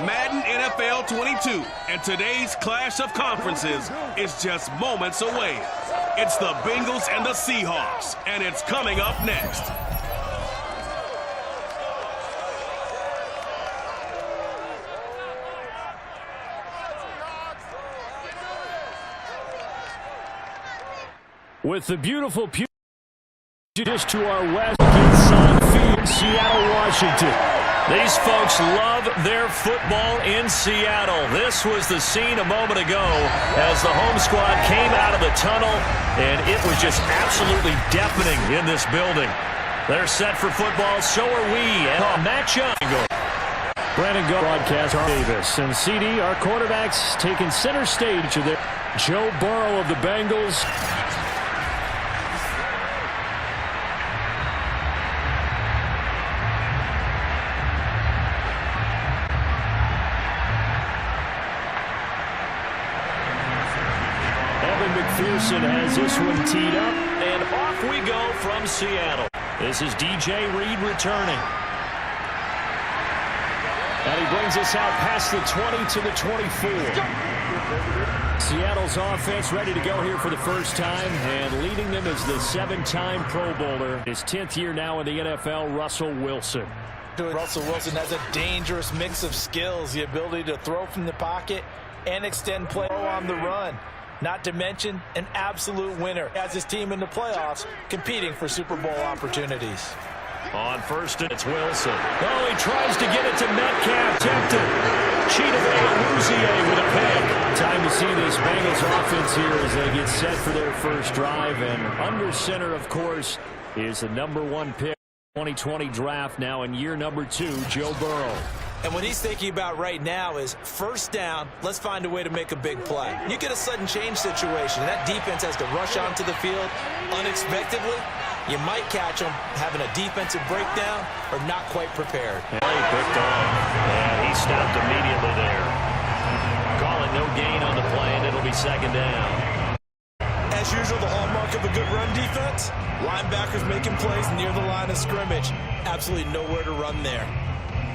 Madden NFL 22, and today's clash of conferences is just moments away. It's the Bengals and the Seahawks, and it's coming up next. With the beautiful just to our west, Sun Field, Seattle, Washington. These folks love their football in Seattle. This was the scene a moment ago as the home squad came out of the tunnel, and it was just absolutely deafening in this building. They're set for football, so are we, and a matchup. Brandon Go, broadcast Davis, and CD, our quarterbacks, taking center stage of their Joe Burrow of the Bengals. McPherson has this one teed up, and off we go from Seattle. This is DJ Reed returning. And he brings us out past the 20 to the 24. Seattle's offense ready to go here for the first time, and leading them is the seven-time Pro Bowler. His 10th year now in the NFL, Russell Wilson. Russell Wilson has a dangerous mix of skills, the ability to throw from the pocket and extend play on the run. Not to mention an absolute winner. Has his team in the playoffs competing for Super Bowl opportunities. On first, it's Wilson. Oh, he tries to get it to Metcalf. Tempted. Cheetah with a pick. Time to see this Bengals offense here as they get set for their first drive. And under center, of course, is the #1 pick. 2020 draft now in year #2, Joe Burrow. And what he's thinking about right now is first down, let's find a way to make a big play. You get a sudden change situation, and that defense has to rush onto the field unexpectedly. You might catch them having a defensive breakdown or not quite prepared. Play picked off, and he stopped immediately there. Calling no gain on the play, and it'll be second down. As usual, the hallmark of a good run defense, linebackers making plays near the line of scrimmage. Absolutely nowhere to run there.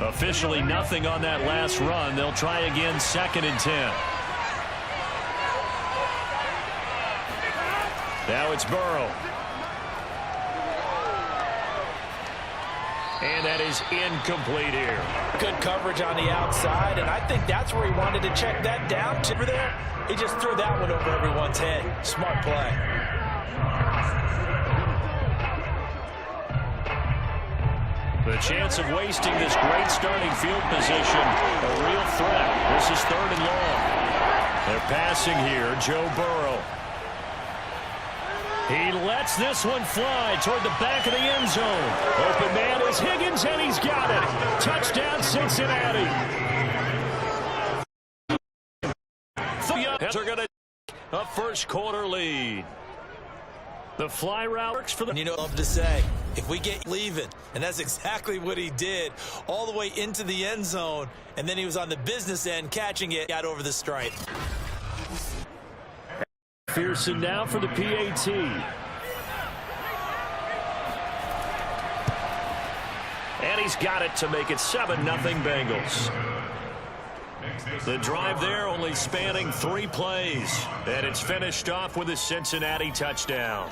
Officially nothing on that last run. They'll try again, 2nd and 10. Now it's Burrow. And that is incomplete here. Good coverage on the outside, and I think that's where he wanted to check that down. Over there, he just threw that one over everyone's head. Smart play. The chance of wasting this great starting field position, a real threat. This is 3rd and long. They're passing here, Joe Burrow. He lets this one fly toward the back of the end zone. Open man is Higgins, and he's got it. Touchdown, Cincinnati. They're going to a first quarter lead. The fly route works for the... You know, love to say, if we get leaving, and that's exactly what he did, all the way into the end zone, and then he was on the business end catching it, got over the stripe. McPherson now for the PAT. And he's got it to make it 7-0 Bengals. The drive there only spanning 3 plays. And it's finished off with a Cincinnati touchdown.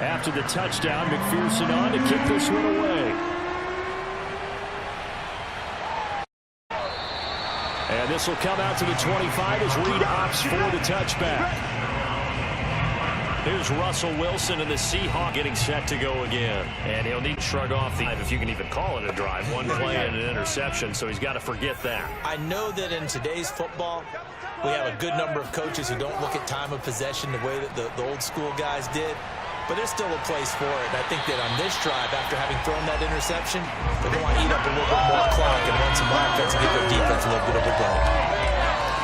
After the touchdown, McPherson on to kick this one away. And this will come out to the 25 as Reed opts for the touchback. Here's Russell Wilson and the Seahawks getting set to go again. And he'll need to shrug off the, if you can even call it a drive, one play and an interception, so he's got to forget that. I know that in today's football, we have a good number of coaches who don't look at time of possession the way that the old school guys did. But there's still a place for it. And I think that on this drive, after having thrown that interception, they're going to eat up a little bit more clock and run some offense and give their defense a little bit of a go.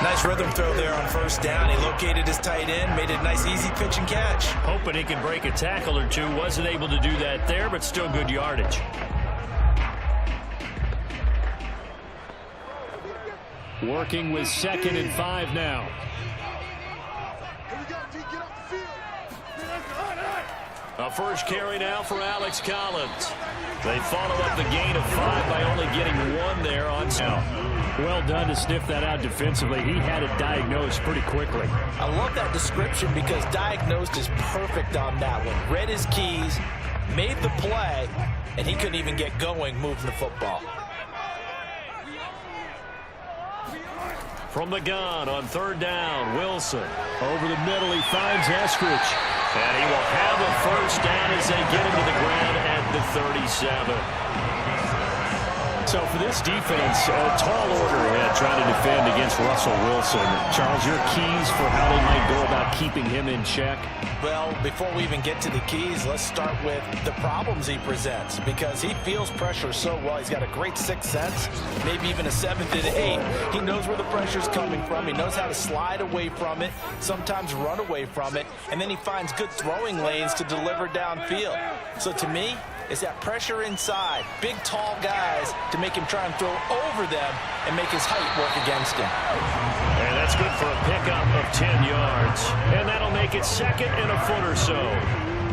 Nice rhythm throw there on first down. He located his tight end, made it a nice easy pitch and catch. Hoping he can break a tackle or two. Wasn't able to do that there, but still good yardage. Working with 2nd and 5 now. A first carry now for Alex Collins. They follow up the gain of 5 by only getting 1 there on snap. Well done to sniff that out defensively. He had it diagnosed pretty quickly. I love that description because diagnosed is perfect on that one. Read his keys, made the play, and he couldn't even get going moving the football. From the gun on 3rd down, Wilson. Over the middle, he finds Eskridge. And he will have a first down as they get him to the ground at the 37. So for this defense, a tall order ahead trying to defend against Russell Wilson. Charles, your keys for how they might go about keeping him in check? Well, before we even get to the keys, let's start with the problems he presents because he feels pressure so well. He's got a great sixth sense, maybe even a 7th and 8. He knows where the pressure's coming from. He knows how to slide away from it, sometimes run away from it, and then he finds good throwing lanes to deliver downfield. So to me, it's that pressure inside, big, tall guys to make him try and throw over them and make his height work against him. And that's good for a pickup of 10 yards. And that'll make it 2nd and a foot or so.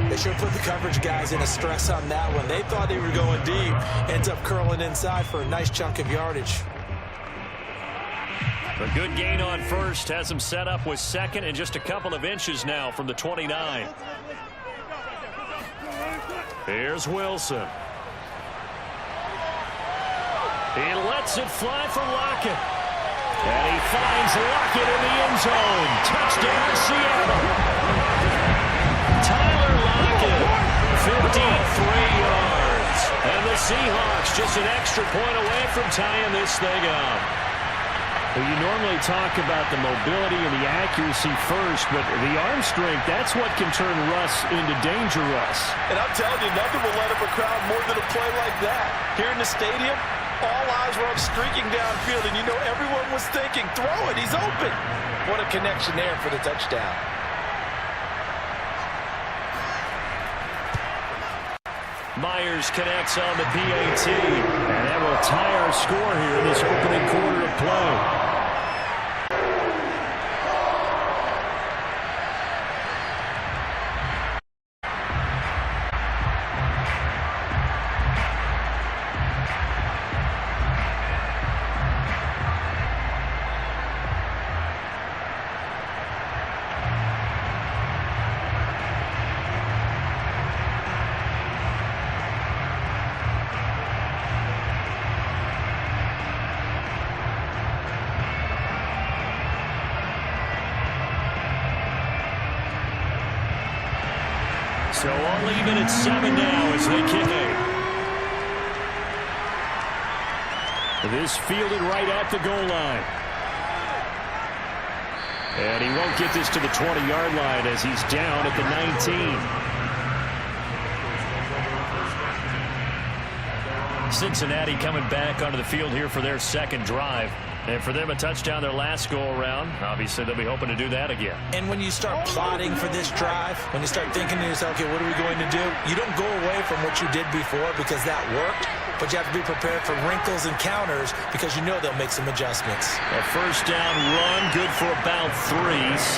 They should put the coverage guys in a stress on that one. They thought they were going deep. Ends up curling inside for a nice chunk of yardage. A good gain on first has him set up with 2nd and just a couple of inches now from the 29. Here's Wilson. He lets it fly for Lockett. And he finds Lockett in the end zone. Touchdown, Seattle. Tyler Lockett, 53 yards. And the Seahawks just an extra point away from tying this thing up. Well, you normally talk about the mobility and the accuracy first, but the arm strength, that's what can turn Russ into danger Russ. And I'm telling you, nothing will light up a crowd more than a play like that. Here in the stadium, all eyes were up streaking downfield, and you know everyone was thinking, throw it, he's open. What a connection there for the touchdown. Myers connects on the PAT. And that will tie our score here in this opening quarter of play. So all even at 7 now as they kick it. This fielded right at the goal line. And he won't get this to the 20-yard line as he's down at the 19. Cincinnati coming back onto the field here for their 2nd drive. And for them, a touchdown their last go-around. Obviously, they'll be hoping to do that again. And when you start plotting for this drive, when you start thinking to yourself, okay, what are we going to do? You don't go away from what you did before because that worked, but you have to be prepared for wrinkles and counters because you know they'll make some adjustments. A first down run, good for about 3.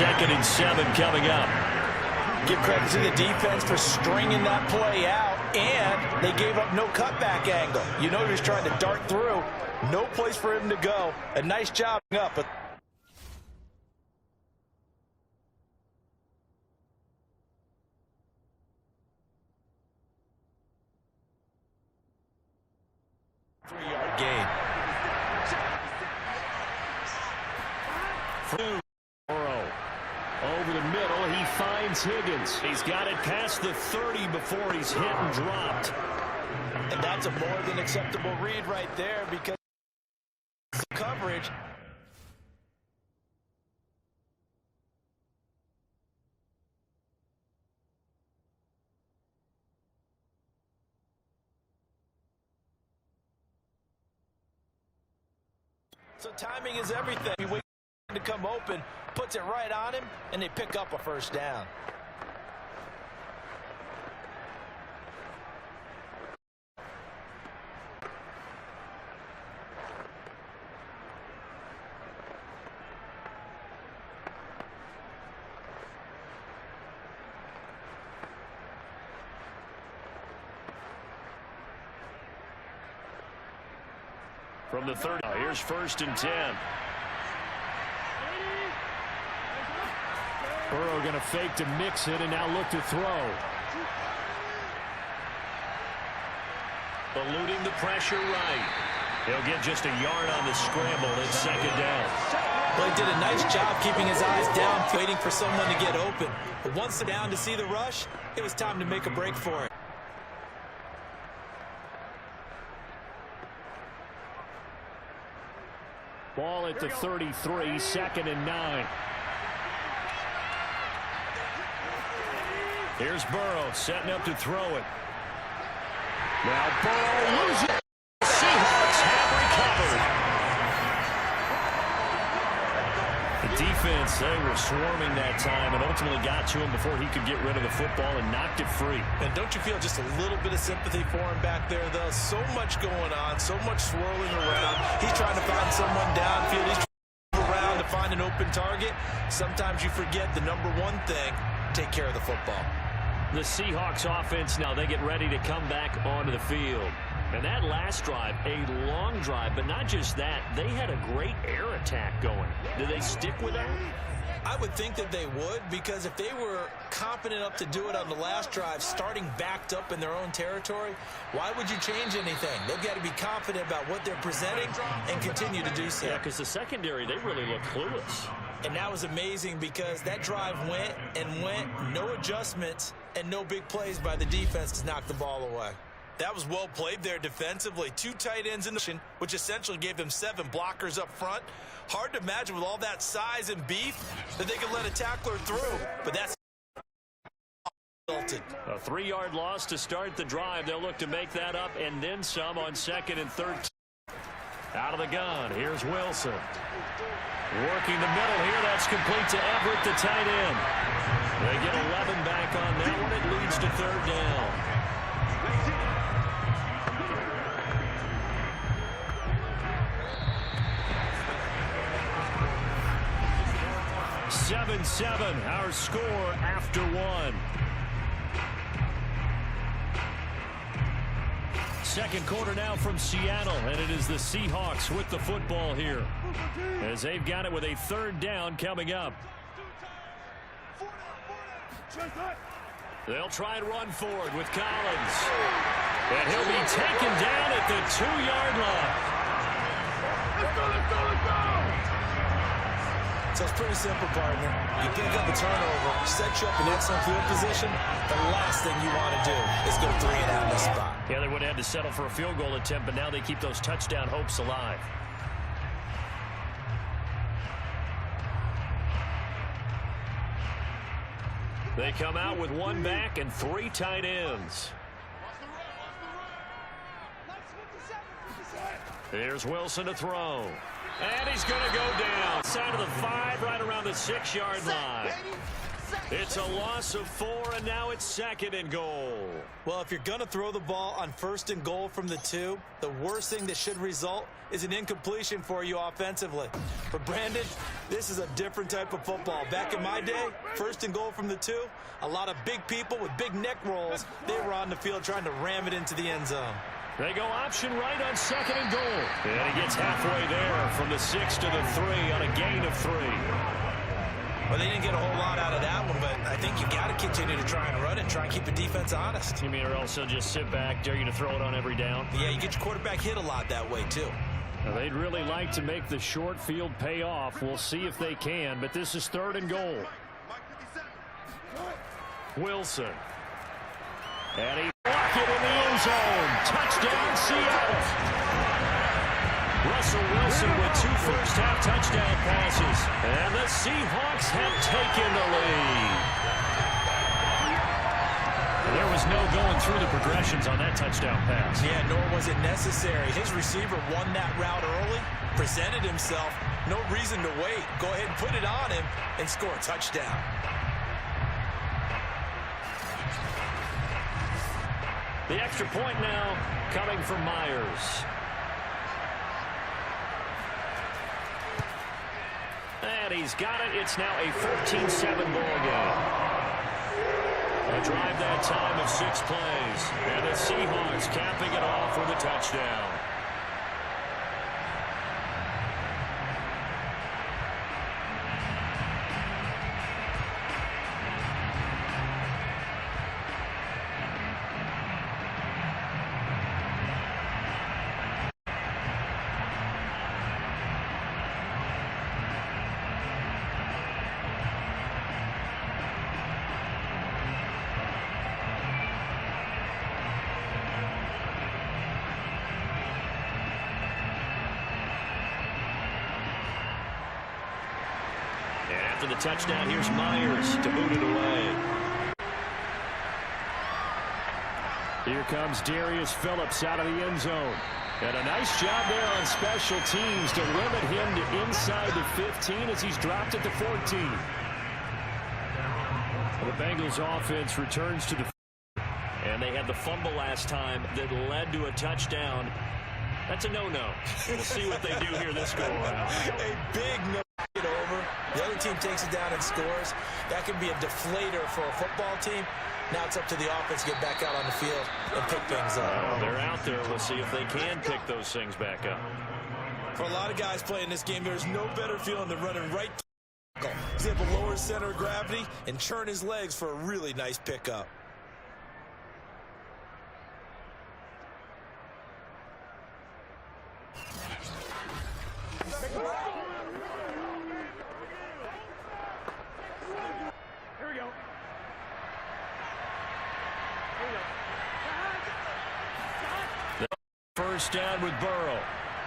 2nd and 7 coming up. Give credit to the defense for stringing that play out, and they gave up no cutback angle. You know he was trying to dart through. No place for him to go. A nice job up. But three-yard gain. Over the middle, he finds Higgins. He's got it past the 30 before he's hit and dropped. And that's a more than acceptable read right there because coverage. So timing is everything. You wait to come open, puts it right on him, and they pick up a first down. From the 30, here's 1st and 10. Burrow going to fake to mix it and now look to throw. Eluding the pressure right. He'll get just a yard on the scramble. It's 2nd down. Well, he did a nice job keeping his eyes down, waiting for someone to get open. But once they're down to see the rush, it was time to make a break for it. Ball at the 33, 2nd and 9. Here's Burrow setting up to throw it. Now Burrow loses it. Seahawks have recovered. The defense, they were swarming that time and ultimately got to him before he could get rid of the football and knocked it free. And don't you feel just a little bit of sympathy for him back there, though? So much going on, so much swirling around. He's trying to find someone downfield. He's trying to move around to find an open target. Sometimes you forget the number one thing, take care of the football. The Seahawks offense now, they get ready to come back onto the field. And that last drive, a long drive, but not just that, they had a great air attack going. Did they stick with that? I would think that they would, because if they were confident enough to do it on the last drive, starting backed up in their own territory, why would you change anything? They've got to be confident about what they're presenting and continue to do so. Yeah, because the secondary, they really look clueless. And that was amazing because that drive went and went, no adjustments and no big plays by the defense to knock the ball away. That was well played there defensively. 2 tight ends in the position, which essentially gave them 7 blockers up front. Hard to imagine with all that size and beef that they could let a tackler through, but that's resulted. A 3-yard loss to start the drive. They'll look to make that up and then some on 2nd and 13. Out of the gun, here's Wilson. Working the middle here, that's complete to Everett, the tight end. They get 11 back on that one. It leads to 3rd down. 7-7, our score after 1. Second quarter now from Seattle, and it is the Seahawks with the football here as they've got it with a 3rd down coming up. They'll try and run forward with Collins, and he'll be taken down at the 2-yard line. So it's pretty simple, partner. You pick up a turnover, set you up in excellent field position. The last thing you want to do is go 3 and out in this spot. Yeah, they would have had to settle for a field goal attempt, but now they keep those touchdown hopes alive. They come out with 1 back and 3 tight ends. Here's Wilson to throw. And he's going to go down. Side of the 5, right around the 6-yard line. It's a loss of 4, and now it's 2nd and goal. Well, if you're going to throw the ball on 1st and goal from the 2, the worst thing that should result is an incompletion for you offensively. For Brandon, this is a different type of football. Back in my day, 1st and goal from the 2, a lot of big people with big neck rolls, they were on the field trying to ram it into the end zone. They go option right on 2nd and goal. And he gets halfway there from the 6 to the 3 on a gain of 3. Well, they didn't get a whole lot out of that one, but I think you got to continue to try and run it, try and keep the defense honest. You mean, or also just sit back, dare you to throw it on every down? Yeah, you get your quarterback hit a lot that way, too. Now, they'd really like to make the short field pay off. We'll see if they can, but this is 3rd and goal. Wilson. And he blocked it in the end zone. Touchdown, Seattle. Russell Wilson with 2 first-half touchdown passes. And the Seahawks have taken the lead. And there was no going through the progressions on that touchdown pass. Yeah, nor was it necessary. His receiver won that route early, presented himself. No reason to wait. Go ahead and put it on him and score a touchdown. The extra point now coming from Myers. And he's got it. It's now a 14-7 ball game. A drive that time of 6 plays. And the Seahawks capping it off with a touchdown. After the touchdown, here's Myers to boot it away. Here comes Darius Phillips out of the end zone. And a nice job there on special teams to limit him to inside the 15 as he's dropped it to 14. The Bengals offense returns to the and they had the fumble last time that led to a touchdown. That's a no-no. We'll see what they do here this go-around. A big no. Over. The other team takes it down and scores. That can be a deflator for a football team. Now it's up to the offense to get back out on the field and pick things up. They're out there. We'll see if they can pick those things back up. For a lot of guys playing this game, there's no better feeling than running right to the tackle. He's able to lower his center of gravity and churn his legs for a really nice pickup. First down with Burrow.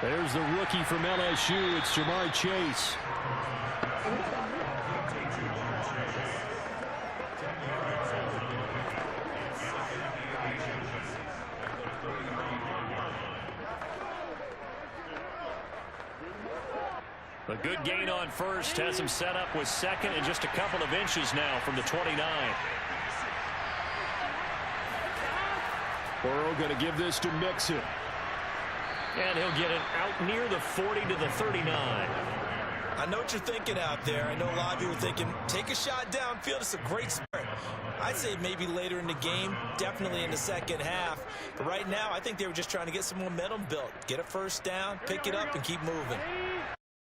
There's the rookie from LSU. It's Jamar Chase. A good gain on first has him set up with second and just a couple of inches now from the 29. Burrow going to give this to Mixon. And he'll get it out near the 40 to the 39. I know what you're thinking out there. I know a lot of you are thinking, take a shot downfield. It's a great start. I'd say maybe later in the game, definitely in the second half. But right now, I think they were just trying to get some momentum built. Get a first down, pick it up, and keep moving.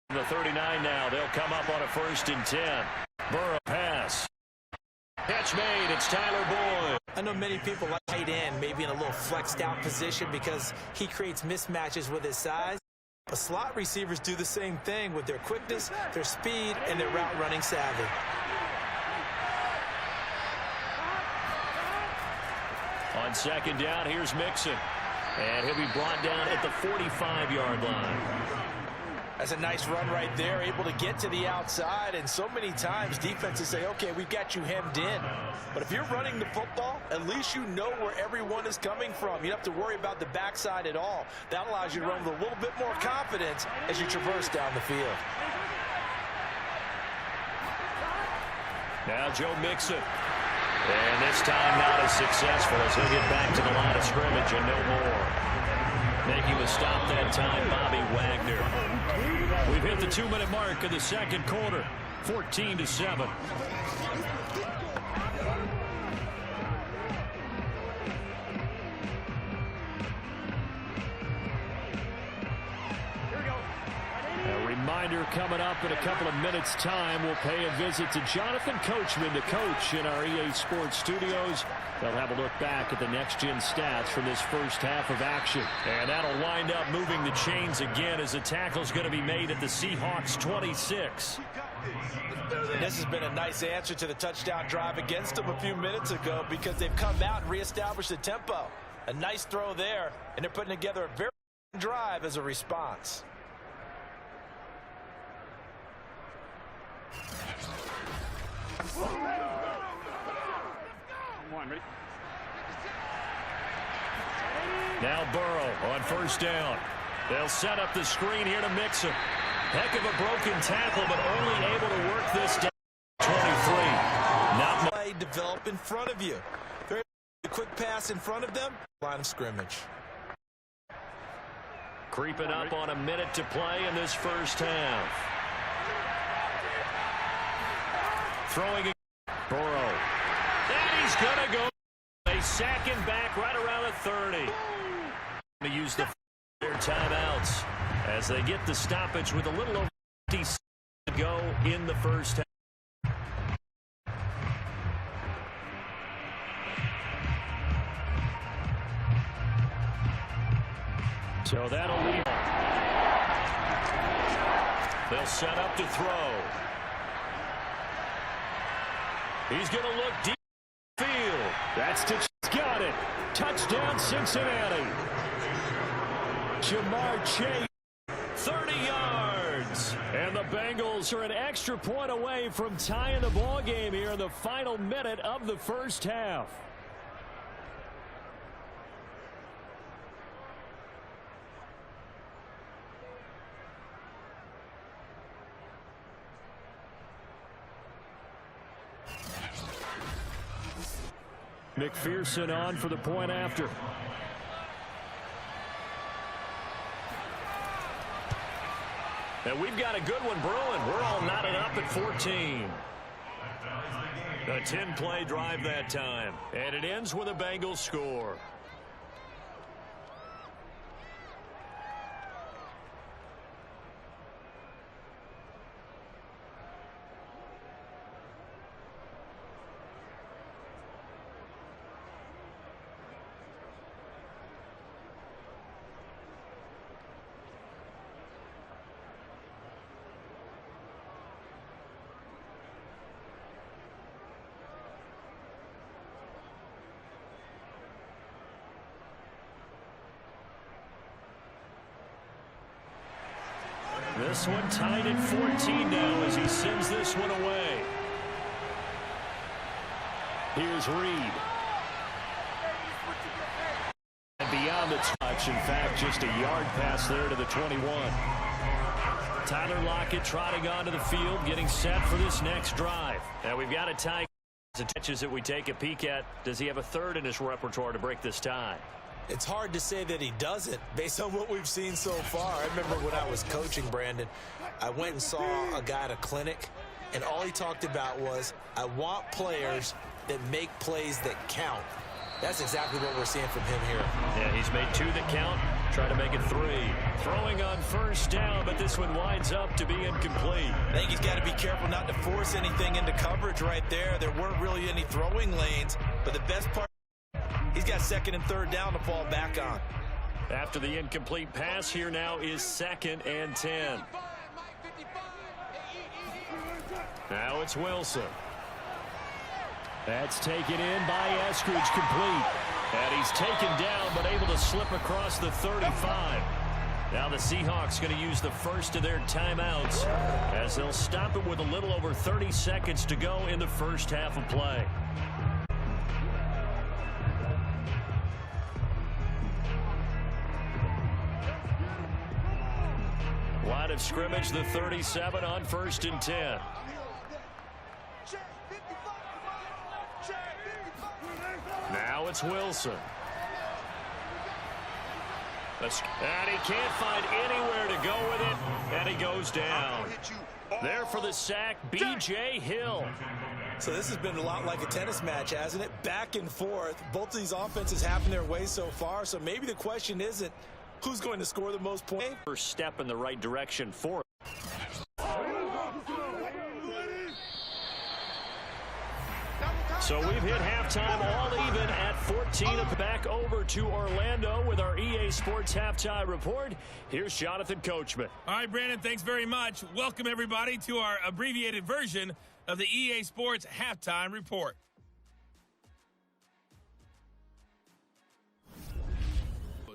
The 39 now. They'll come up on a 1st and 10. Burrow pass. Catch made. It's Tyler Boyd. I know many people like tight end, maybe in a little flexed out position because he creates mismatches with his size. But slot receivers do the same thing with their quickness, their speed, and their route running savvy. On 2nd down, here's Mixon. And he'll be brought down at the 45-yard line. That's a nice run right there, able to get to the outside, and so many times defenses say, okay, we've got you hemmed in. But if you're running the football, at least you know where everyone is coming from. You don't have to worry about the backside at all. That allows you to run with a little bit more confidence as you traverse down the field. Now Joe Mixon. And this time not as successful as he'll get back to the line of scrimmage and no more. Making the stop that time, Bobby Wagner. We've hit the 2-minute mark of the second quarter. 14-7. A reminder coming up in a couple of minutes' time. We'll pay a visit to Jonathan Coachman, the coach in our EA Sports studios. They'll have a look back at the next-gen stats from this first half of action. And that'll wind up moving the chains again as the tackle's going to be made at the Seahawks 26. This has been a nice answer to the touchdown drive against them a few minutes ago because they've come out and reestablished the tempo. A nice throw there, and they're putting together a very drive as a response. Ready? Now Burrow on first down. They'll set up the screen here to Mixon. Heck of a broken tackle, but only able to work this down. 23. Not play develop in front of you. Very quick pass in front of them. Line of scrimmage. creeping up on a minute to play in this first half. Throwing it. Burrow. And he's going to go. They sack him back right around the 30. To use their timeouts as they get the stoppage with a little over 50 seconds to go in the first half. So that'll leave. They'll set up to throw. He's going to look deep field. That's got it. Touchdown Cincinnati. Jamar Chase, 30 yards. And the Bengals are an extra point away from tying the ball game here in the final minute of the first half. McPherson on for the point after. And we've got a good one brewing. We're all knotted up at 14. A 10-play drive that time. And it ends with a Bengals score. This one tied at 14 now as he sends this one away. Here's Reed. And beyond the touch, in fact, just a yard pass there to the 21. Tyler Lockett trotting onto the field, getting set for this next drive. Now we've got a tie. The touches that we take a peek at. Does he have a third in his repertoire to break this tie? It's hard to say that he doesn't based on what we've seen so far. I remember when I was coaching, Brandon, I went and saw a guy at a clinic, and all he talked about was, I want players that make plays that count. That's exactly what we're seeing from him here. Yeah, he's made 2 that count. Try to make it 3. Throwing on first down, but this one winds up to be incomplete. I think he's got to be careful not to force anything into coverage right there. There weren't really any throwing lanes, but the best part, he's got second and third down to fall back on. After the incomplete pass, here now is 2nd and 10. Now it's Wilson. That's taken in by Eskridge, complete. And he's taken down, but able to slip across the 35. Now the Seahawks going to use the first of their timeouts as they'll stop it with a little over 30 seconds to go in the first half of play. Line of scrimmage, the 37 on 1st and 10. Now it's Wilson. And he can't find anywhere to go with it, and he goes down. There for the sack, B.J. Hill. So this has been a lot like a tennis match, hasn't it? Back and forth. Both of these offenses having their way so far, so maybe the question isn't who's going to score the most points. First step in the right direction for it. So we've hit halftime all even at 14. Back over to Orlando with our EA Sports Halftime Report. Here's Jonathan Coachman. All right, Brandon, thanks very much. Welcome, everybody, to our abbreviated version of the EA Sports Halftime Report.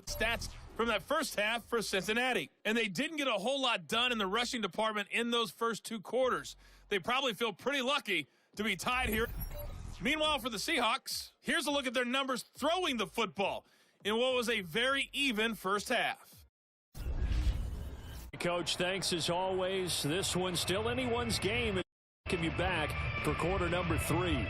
Stats from that first half for Cincinnati. And they didn't get a whole lot done in the rushing department in those first 2 quarters. They probably feel pretty lucky to be tied here. Meanwhile, for the Seahawks, here's a look at their numbers throwing the football. in what was a very even first half. Coach, thanks as always. This one's still anyone's game. Welcome you back for quarter number 3.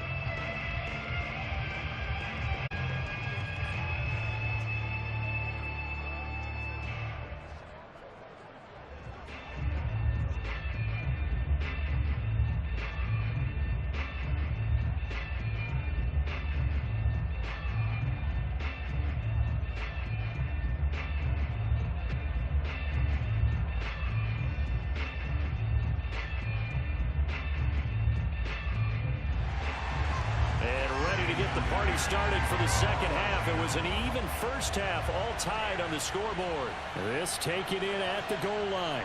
Started for the second half. It was an even first half, all tied on the scoreboard. This taken in at the goal line.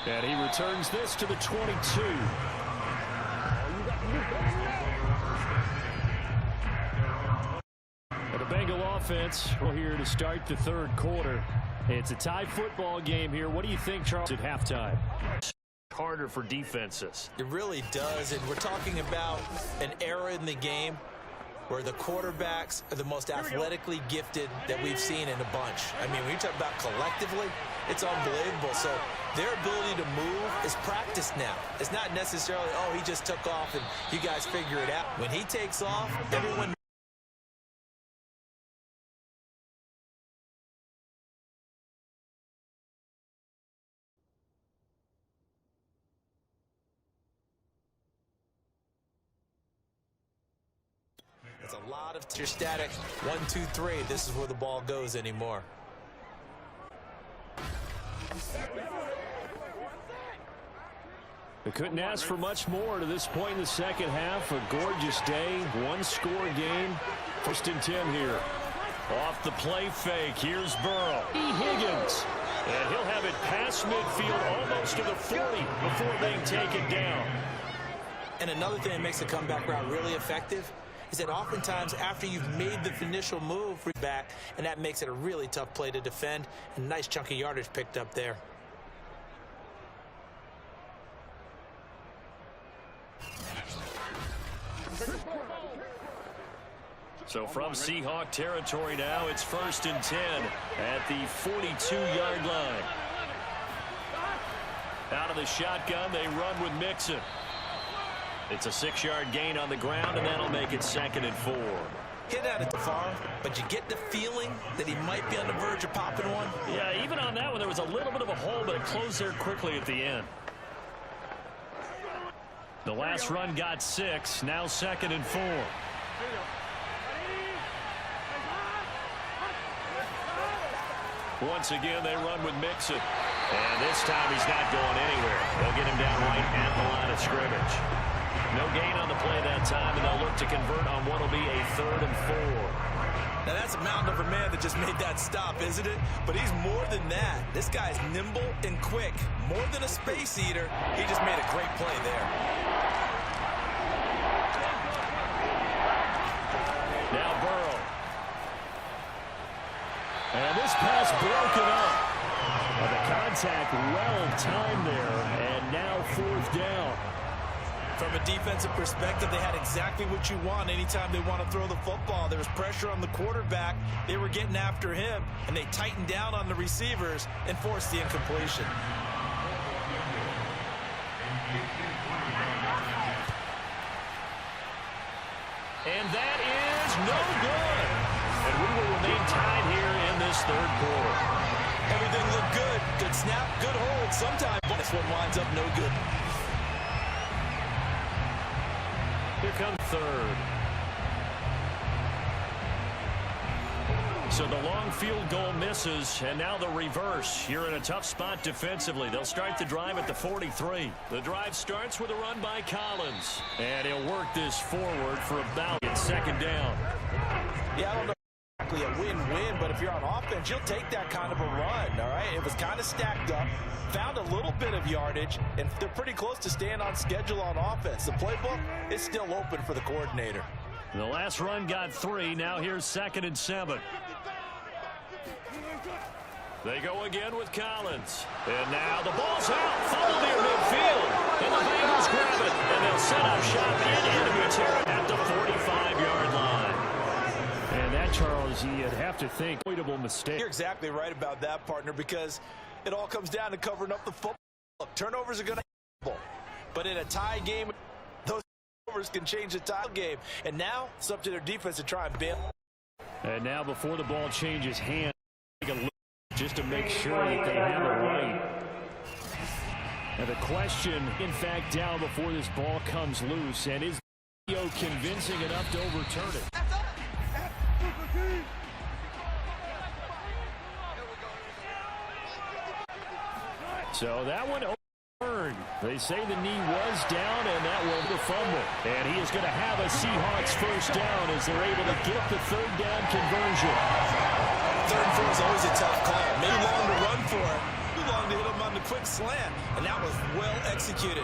And he returns this to the 22. And the Bengal offense, we're here to start the third quarter. It's a tie football game here. What do you think, Charles, at halftime? Harder for defenses. It really does, and we're talking about an era in the game where the quarterbacks are the most athletically gifted that we've seen in a bunch. I mean, when you talk about collectively, it's unbelievable. So their ability to move is practiced now. It's not necessarily, oh, he just took off and you guys figure it out. When he takes off, everyone. It's a lot of your static 1, 2, 3. This is where the ball goes anymore. They couldn't ask for much more to this point in the second half. A gorgeous day, one-score game. 1st and 10 here. Off the play fake, here's Burrow. Higgins. And he'll have it past midfield almost to the 40 before being taken down. And another thing that makes the comeback route really effective is that oftentimes after you've made the initial move back, and that makes it a really tough play to defend. A nice chunk of yardage picked up there. So from Seahawk territory now, it's 1st and 10 at the 42-yard line. Out of the shotgun, they run with Mixon. It's a 6-yard gain on the ground, and that'll make it 2nd and 4. Hit at it far, but you get the feeling that he might be on the verge of popping one. Yeah, even on that one, there was a little bit of a hole, but it closed there quickly at the end. The last run got 6, now 2nd and 4. Once again, they run with Mixon. And this time he's not going anywhere. They'll get him down right at the line of scrimmage. No gain on the play that time, and they'll look to convert on what will be a 3rd and 4. Now that's a mountain of a man that just made that stop, isn't it? But he's more than that. This guy's nimble and quick. More than a space eater. He just made a great play there. Now Burrow. And this pass broken up. And the contact well timed there, and now 4th down. From a defensive perspective, they had exactly what you want anytime they want to throw the football. There was pressure on the quarterback. They were getting after him, and they tightened down on the receivers and forced the incompletion. And that is no good. And we will remain tied here in this 3rd quarter. Everything looked good. Good snap, good hold. Sometimes this one winds up no good. Here comes 3rd. So the long field goal misses, and now the reverse. You're in a tough spot defensively. They'll start the drive at the 43. The drive starts with a run by Collins. And he'll work this forward for about 2nd down. Yeah, I don't know exactly a win-win, but if you're on offense, you'll take that kind of a run, all right? It was kind of stacked up, found a little bit of yardage, and they're pretty close to staying on schedule on offense. The playbook is still open for the coordinator. The last run got 3. Now here's 2nd and 7. They go again with Collins. And now the ball's out. Fumble near midfield. And the Bengals grab it. And they'll set up shop in enemy territory at the 45-yard line. And that, Charles, you'd have to think avoidable mistake. You're exactly right about that, partner, because it all comes down to covering up the football. Look, turnovers are going to happen, but in a tie game, those turnovers can change the tie game. And now it's up to their defense to try and bail. And now before the ball changes hands, take a look just to make sure that they have it right. And the question, in fact, down before this ball comes loose, and is video convincing enough to overturn it? So that one overturned. They say the knee was down, and that will be a fumble. And he is going to have a Seahawks first down as they're able to get the third down conversion. 3rd and 4 is always a tough call. Maybe long to run for it. Too long to hit him on the quick slant. And that was well executed.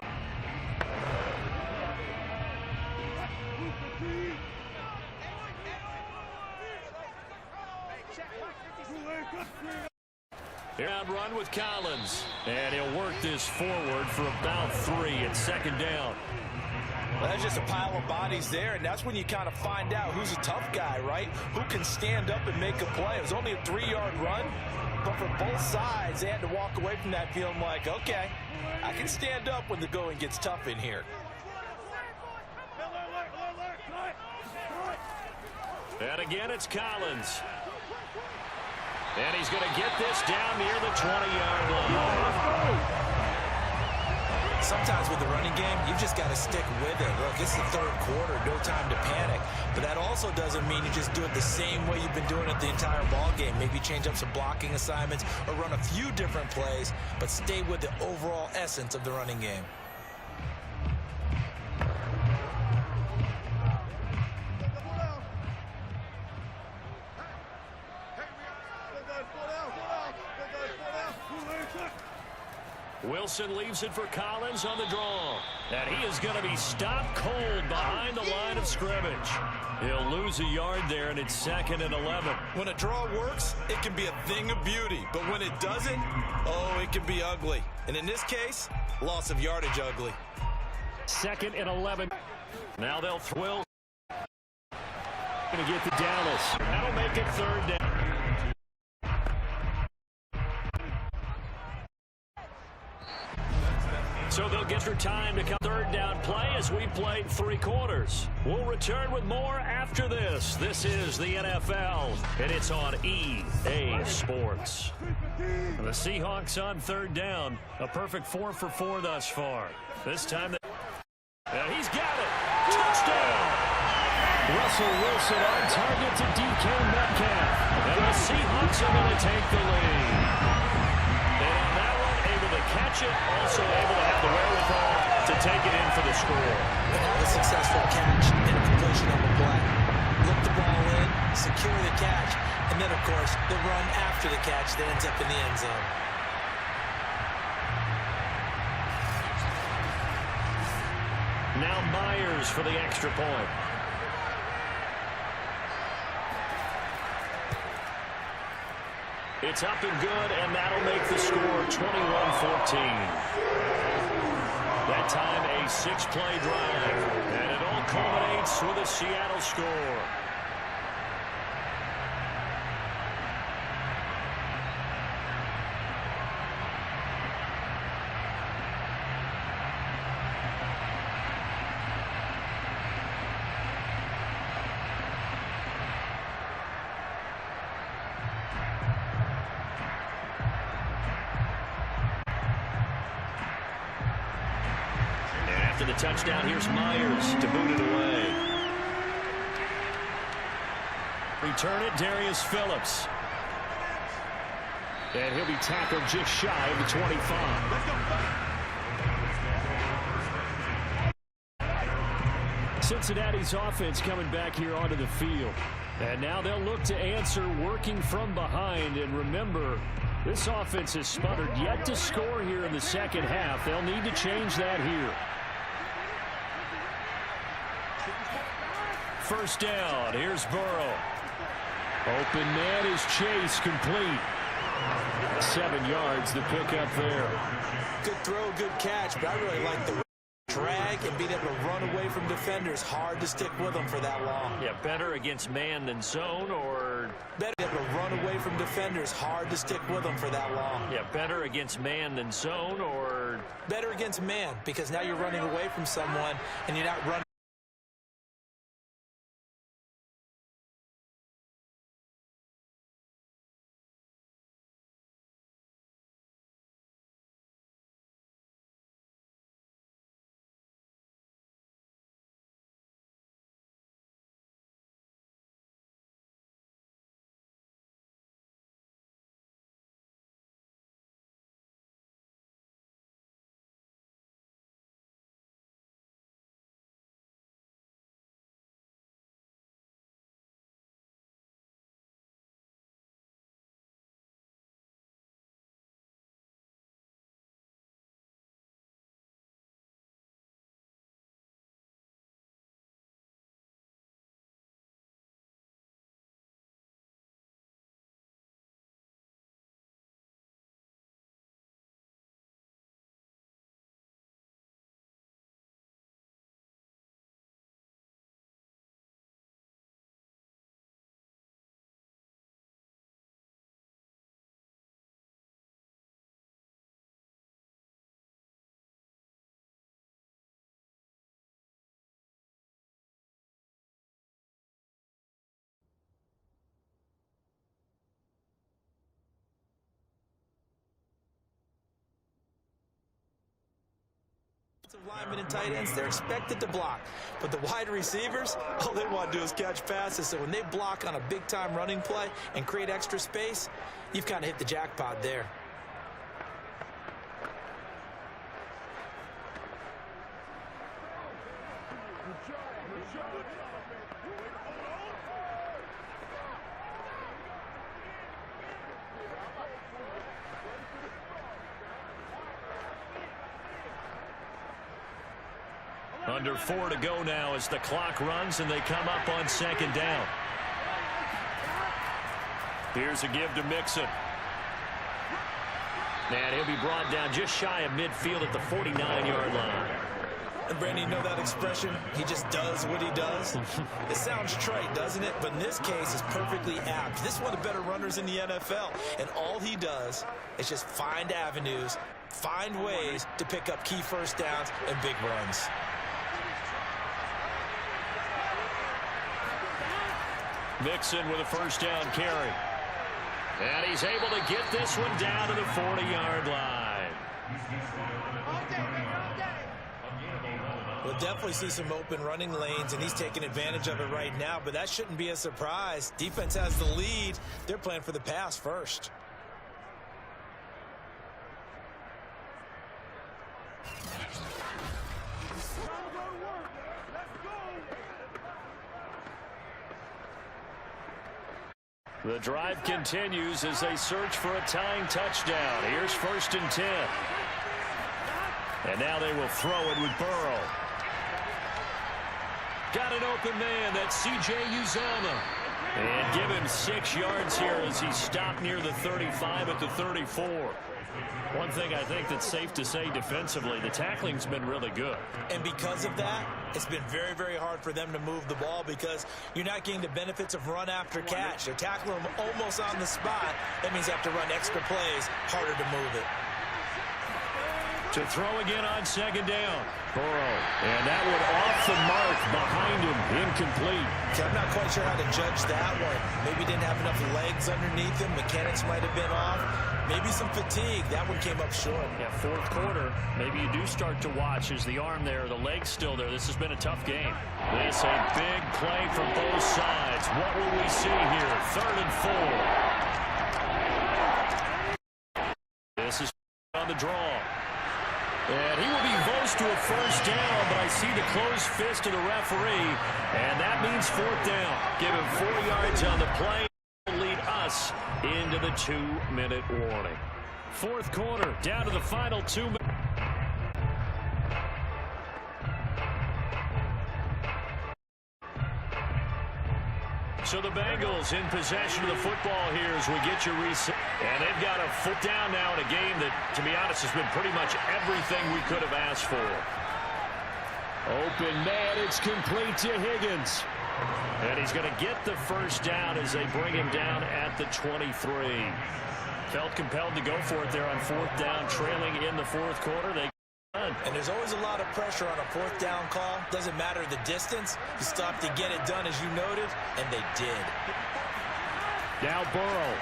Here on run with Collins. And he'll work this forward for about 3 at 2nd down. Well, that's just a pile of bodies there, and that's when you kind of find out who's a tough guy, right? Who can stand up and make a play. It was only a 3-yard run, but for both sides, they had to walk away from that feeling like, okay, I can stand up when the going gets tough in here. And again, it's Collins. And he's going to get this down near the 20-yard line. Sometimes with the running game, you've just got to stick with it. Look, it's the 3rd quarter, no time to panic. But that also doesn't mean you just do it the same way you've been doing it the entire ball game. Maybe change up some blocking assignments or run a few different plays, but stay with the overall essence of the running game. Wilson leaves it for Collins on the draw. And he is going to be stopped cold behind the line of scrimmage. He'll lose a yard there, and it's 2nd and 11. When a draw works, it can be a thing of beauty. But when it doesn't, oh, it can be ugly. And in this case, loss of yardage ugly. 2nd and 11. Now they'll throw. Going to get to Dallas. That'll make it 3rd down. So they'll get your time to come 3rd down play as we played 3 quarters. We'll return with more after this. This is the NFL, and it's on EA Sports. The Seahawks on 3rd down. A perfect 4 for 4 thus far. This time, and he's got it. Touchdown! Russell Wilson on target to DK Metcalf. And the Seahawks are going to take the lead. Catch it, also able to have the wherewithal to take it in for the score. And have a successful catch and a completion of a play. Look the ball in, secure the catch, and then, of course, the run after the catch that ends up in the end zone. Now Myers for the extra point. It's up and good, and that'll make the score 21-14. That time, a 6-play drive, and it all culminates with a Seattle score. After the touchdown, here's Myers to boot it away. Return it, Darius Phillips. And he'll be tackled just shy of the 25. Cincinnati's offense coming back here onto the field. And now they'll look to answer working from behind. And remember, this offense has sputtered yet to score here in the 2nd half. They'll need to change that here. First down. Here's Burrow. Open man is Chase, complete. 7 yards, the pickup there. Good throw, good catch, but I really like the drag and being able to run away from defenders. Hard to stick with them for that long. Yeah, better against man than zone, or better able to run away from defenders. Hard to stick with them for that long. yeah, better against man than zone, or Better against man, because now you're running away from someone and you're not running. Linemen and tight ends, they're expected to block. But the wide receivers, all they want to do is catch passes. So when they block on a big-time running play and create extra space, you've kind of hit the jackpot there. under 4 to go now as the clock runs and they come up on second down. Here's a give to Mixon. And he'll be brought down just shy of midfield at the 49-yard line. And Brandon, you know that expression? He just does what he does. It sounds trite, doesn't it? But in this case, it's perfectly apt. This is one of the better runners in the NFL. And all he does is just find avenues, find ways to pick up key first downs and big runs. Mixon with a first down carry. And he's able to get this one down to the 40-yard line. We'll definitely see some open running lanes, and he's taking advantage of it right now, but that shouldn't be a surprise. Defense has the lead. They're playing for the pass first. The drive continues as they search for a tying touchdown. Here's 1st and 10. And now they will throw it with Burrow. Got an open man. That's C.J. Uzomah. And give him 6 yards here as he stopped near the 35 at the 34. One thing I think that's safe to say defensively, the tackling's been really good. And because of that, it's been very, very hard for them to move the ball because you're not getting the benefits of run after catch. They're tackling them almost on the spot. That means they have to run extra plays, harder to move it. To throw again on second down. Burrow. And that one off the mark behind him. Incomplete. I'm not quite sure how to judge that one. Maybe didn't have enough legs underneath him. Mechanics might have been off. Maybe some fatigue. That one came up short. Yeah, 4th quarter. Maybe you do start to watch as the arm there, the leg's still there. This has been a tough game. This a big play from both sides. What will we see here? 3rd and 4. This is on the draw. And he will be voiced to a first down, but I see the closed fist of the referee, and that means 4th down. Give him 4 yards on the play. Lead us into the 2-minute warning. 4th quarter, down to the final 2 minutes. So the Bengals in possession of the football here as we get your reset. And they've got a foot down now in a game that, to be honest, has been pretty much everything we could have asked for. Open man, it's complete to Higgins. And he's going to get the first down as they bring him down at the 23. Felt compelled to go for it there on fourth down, trailing in the fourth quarter. And there's always a lot of pressure on a fourth down call. Doesn't matter the distance. You stop to get it done, as you noted, and they did. Now Burrow.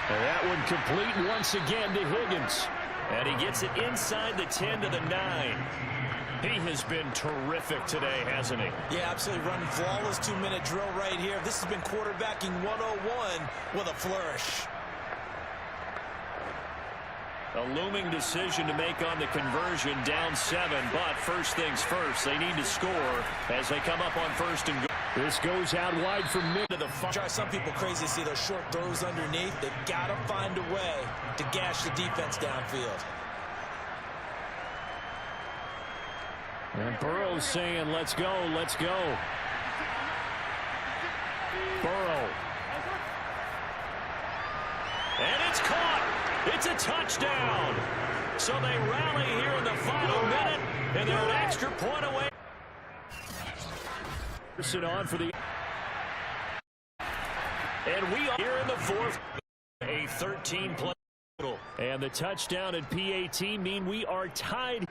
And that one complete once again to Higgins. And he gets it inside the 10 to the 9. He has been terrific today, hasn't he? Yeah, absolutely. Running flawless 2-minute drill right here. This has been quarterbacking 101 with a flourish. A looming decision to make on the conversion, down 7, but first things first, they need to score as they come up on first and goal. This goes out wide from mid to the 5. Drive some people crazy to see those short throws underneath. They've got to find a way to gash the defense downfield. And Burrow's saying, let's go, let's go. Burrow. And it's caught. It's a touchdown. So they rally here in the final minute, and they're an extra point away. On for the. And we are here in the fourth. A 13-play total. And the touchdown and PAT mean we are tied.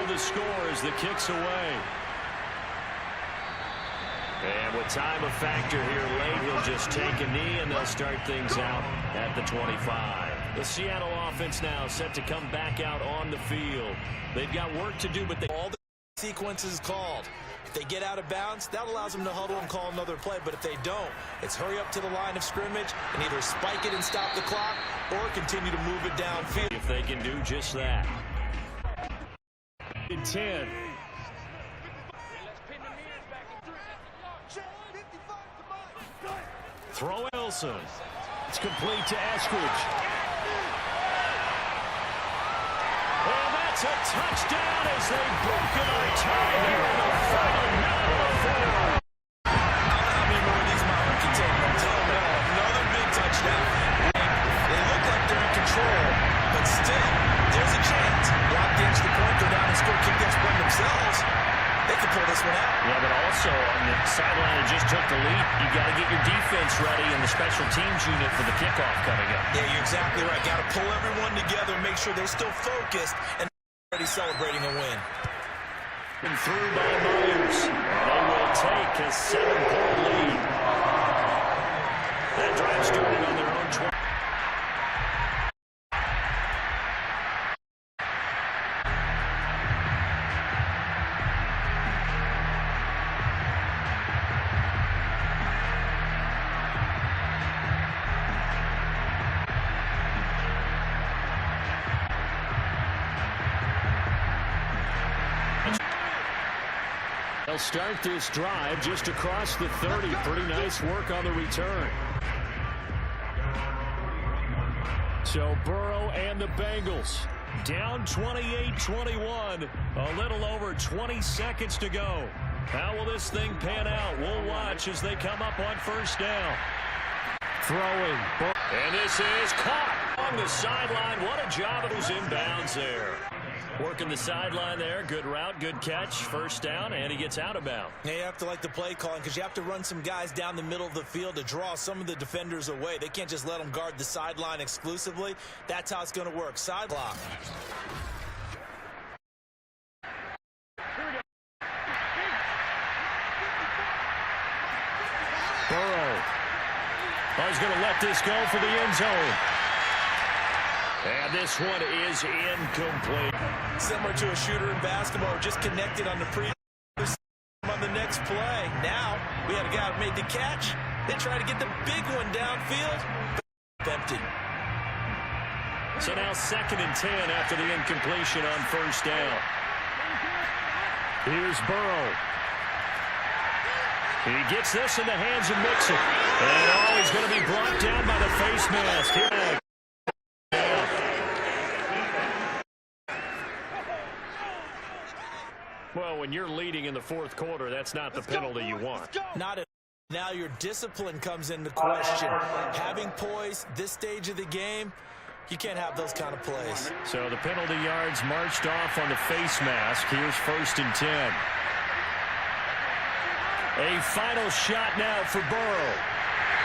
The score as the kick's away. And with time a factor here late, he'll just take a knee and they'll start things out at the 25. The Seattle offense now set to come back out on the field. They've got work to do, but all the sequences called. If they get out of bounds, that allows them to huddle and call another play. But if they don't, it's hurry up to the line of scrimmage and either spike it and stop the clock or continue to move it downfield. If they can do just that. 10. Throw Wilson. It's complete to Eskridge. And that's a touchdown as they've broken our tie here in the final minute of the fourth. How many more of these Mahomes can take? Another big touchdown. They look like they're in control, but still, there's a chance. Block the extra point, go down and score, kick the extra point themselves. They can pull this one out. Yeah, but also on the sideline that just took the lead, you got to get your defense ready and the special teams unit for the kickoff coming up. Yeah, you're exactly right. Got to pull everyone together and make sure they're still focused and already celebrating a win. And through by Myers. They will take a 7-point lead. That drive started on their own 20. They'll start this drive just across the 30. Pretty nice work on the return. So Burrow and the Bengals down 28-21. A little over 20 seconds to go. How will this thing pan out? We'll watch as they come up on first down. Throwing. And this is caught on the sideline. What a job it was inbounds there. Working the sideline there. Good route, good catch. First down, and he gets out of bounds. Yeah, you have to like the play calling because you have to run some guys down the middle of the field to draw some of the defenders away. They can't just let them guard the sideline exclusively. That's how it's going to work. Side block. Burrow. He's going to let this go for the end zone. And this one is incomplete. Similar to a shooter in basketball, just connected on the previous on the next play. Now, we had a guy who made the catch. They try to get the big one downfield. Empty. So now 2nd and 10 after the incompletion on first down. Here's Burrow. He gets this in the hands of Mixon. And he's going to be brought down by the face mask. Here. Well, when you're leading in the fourth quarter, that's not the penalty you want. Not at now. Your discipline comes into question. Having poise this stage of the game, you can't have those kind of plays. So the penalty yards marched off on the face mask. Here's 1st and 10. A final shot now for Burrow.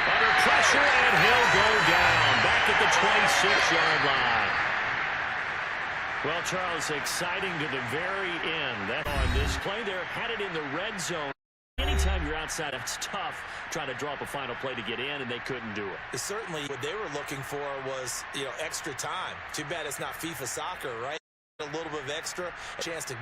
Under pressure, and he'll go down. Back at the 26-yard line. Well, Charles, exciting to the very end. That on this play there, had it in the red zone. Anytime you're outside, it's tough trying to draw up a final play to get in, and they couldn't do it. Certainly what they were looking for was, extra time. Too bad it's not FIFA soccer, right? A little bit of extra chance to